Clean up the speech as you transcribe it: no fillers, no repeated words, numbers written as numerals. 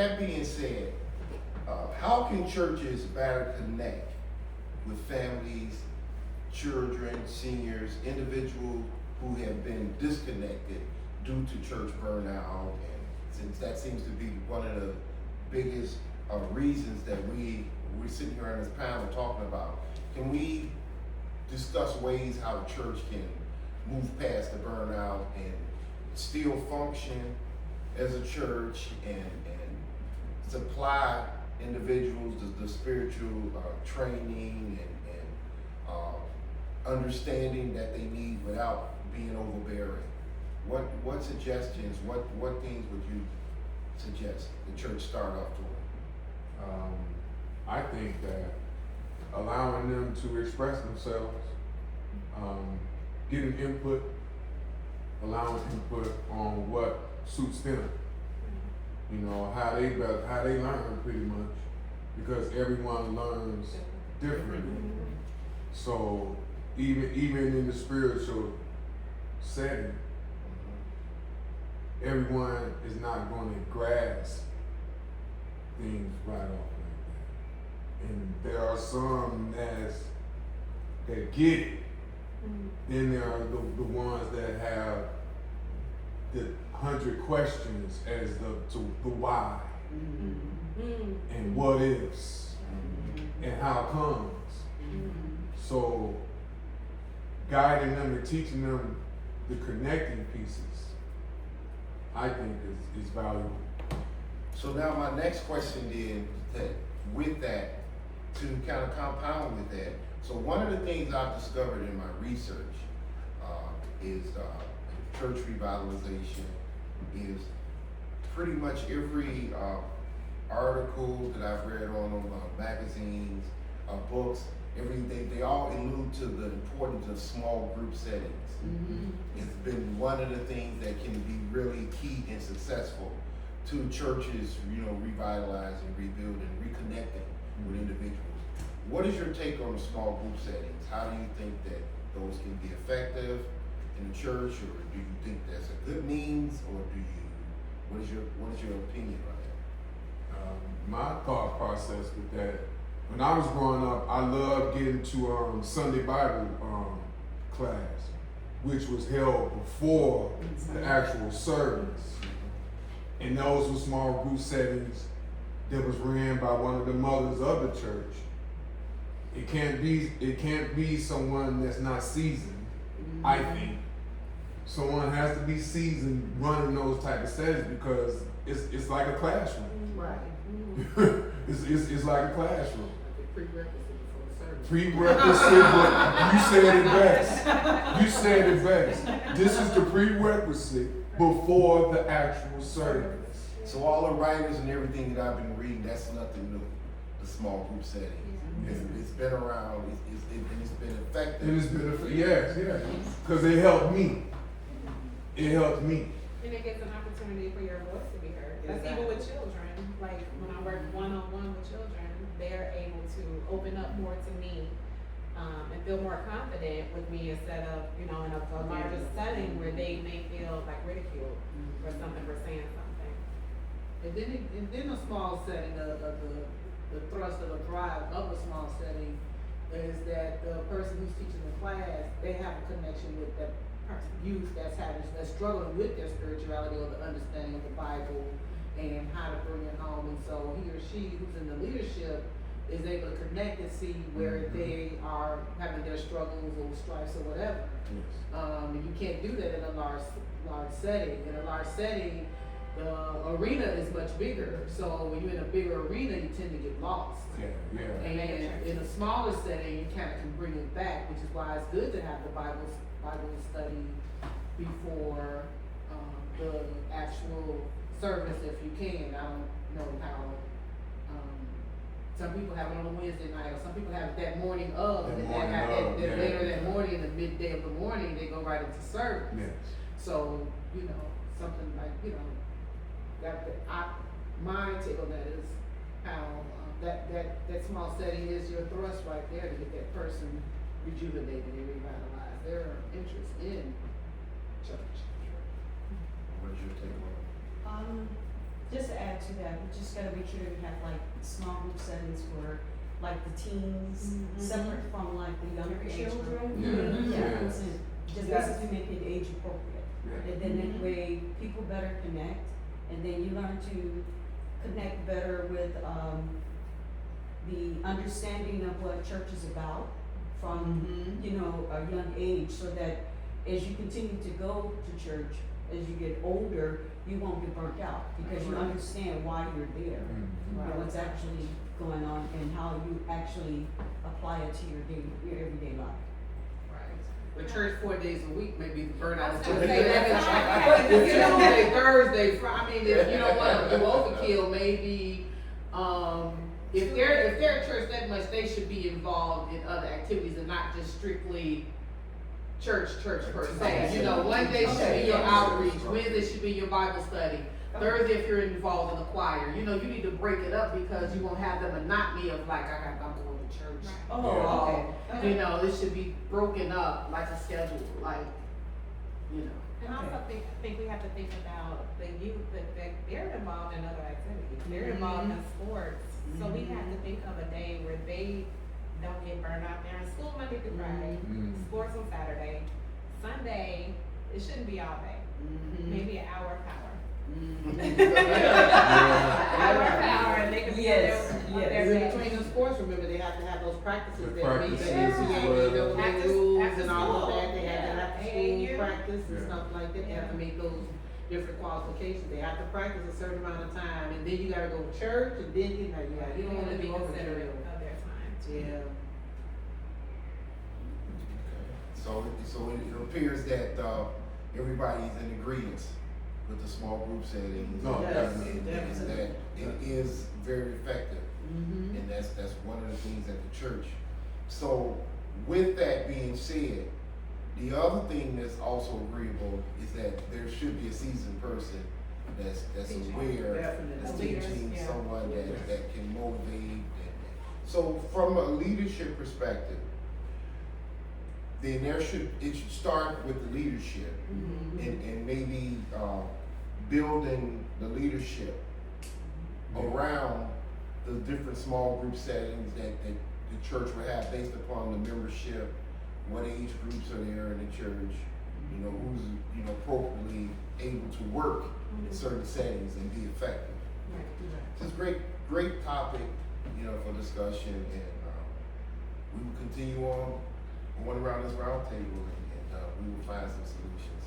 that being said, how can churches better connect with families, children, seniors, individuals who have been disconnected due to church burnout? And since that seems to be one of the biggest reasons that we're sitting here on this panel talking about, can we discuss ways how the church can move past the burnout and still function as a church and supply individuals the spiritual training and understanding that they need without being overbearing? What suggestions, what things would you suggest the church start off doing? I think that allowing them to express themselves, getting input, allowing input on what suits them. You know, how they learn pretty much, because everyone learns differently. So even in the spiritual setting, everyone is not going to grasp things right off like that. And there are some that get it. Then there are the ones that have the 100 questions as to the why and what ifs and how comes. So guiding them and teaching them the connecting pieces, I think is valuable. So now my next question then, that with that, to kind of compound with that, so one of the things I've discovered in my research is church revitalization is pretty much every article that I've read on magazines, books, they all allude to the importance of small group settings. It's been one of the things that can be really key and successful to churches, revitalizing, rebuilding, reconnecting with individuals. What is your take on the small group settings? How do you think that those can be effective in the church, or do you think that's a good means, or what is your opinion on that? My thought process with that, when I was growing up, I loved getting to Sunday Bible class, which was held before the actual service. And those were small group settings that was ran by one of the mothers of the church. It can't be someone that's not seasoned, I think. Someone has to be seasoned running those type of settings, because it's like a classroom. Right. It's like a classroom. Prerequisite, but you said it best. You said it best. This is the prerequisite before the actual service. So all the writers and everything that I've been reading, that's nothing new. The small group setting. It's been around. It's been effective. And it's been yes, because it helped me. It helped me. And it gives an opportunity for your voice to be heard. That's even with children. Like when I work one-on-one with children, they're able to open up more to me and feel more confident with me, instead of, in a larger setting where they may feel like ridiculed for something, for saying something. And then a small setting, the thrust of the drive of a small setting is that the person who's teaching the class, they have a connection with that youth that's struggling with their spirituality or the understanding of the Bible and how to bring it home. And so he or she who's in the leadership is able to connect and see where they are having their struggles or strifes or whatever. And you can't do that in a large setting. In a large setting, the arena is much bigger. So when you're in a bigger arena, you tend to get lost. And in a smaller setting, you kind of can bring it back, which is why it's good to have the Bible study before the actual service, if you can. I don't know how. Some people have it on a Wednesday night, or some people have it that morning of, and then later that morning, in the midday of the morning, they go right into service. So something like my take on that is how that small setting is your thrust right there to get that person rejuvenated and revitalized. Their interest in church. What's your take on it? Just to add to that, we just gotta make sure that we have like small group settings for like the teens, separate from like the younger Every age group. children. Yeah. Yeah, Yeah. so just basically make it age appropriate. Yeah. And then that way people better connect, and then you learn to connect better with, the understanding of what church is about from, you know, a young age, so that as you continue to go to church, as you get older, you won't get burnt out, because you understand why you're there. Mhm. And what's actually going on, and how you actually apply it to your everyday life. But church 4 days a week may be the burnout. I was of gonna two say days. that's But if Tuesday, Thursday, I mean, if you don't wanna do overkill, maybe, if they're at church that much, they should be involved in other activities and not just strictly church per se. You know, Monday should be your outreach, Wednesday should be your Bible study, Thursday if you're involved in the choir. You know, you need to break it up, because you won't have the monotony of like, I'm going to church. Right. Oh, okay. You know, this should be broken up like a schedule, like, you know. And also think we have to think about the youth, that they're involved in other activities, they're involved in sports. So we have to think of a day where they don't get burned out. They're in school Monday through Friday, sports on Saturday, Sunday, it shouldn't be all day, maybe an hour of power. Hour of power, and they can be Yes, on yes. their In best. between the sports, remember, they have to have those practices The that meet the practices, NCAA After- rules after and all of school, that. They have to have yeah. school AAU. practice and Yeah. stuff like that. They have to Yeah. make those different qualifications. They have to practice a certain amount of time, and then you gotta go to church, and then you know, you don't wanna be be considerate overkill. of their time. Yeah. So it appears that, everybody's in agreement with the small group settings. No, Yes, And definitely. that it is very effective. Mm-hmm. And that's one of the things at the church. So with that being said, the other thing that's also agreeable is that there should be a seasoned person that's Teaching. aware, Definitely. that's Leaders, teaching yeah. someone Yes. that can motivate. So from a leadership perspective, then it should start with the leadership and maybe building the leadership around the different small group settings that the church would have based upon the membership, what age groups are there in the church, you know, who's, you know, appropriately able to work in certain settings and be effective. So it's a great topic, you know, for discussion, and we will continue on going around this round table, and we will find some solutions.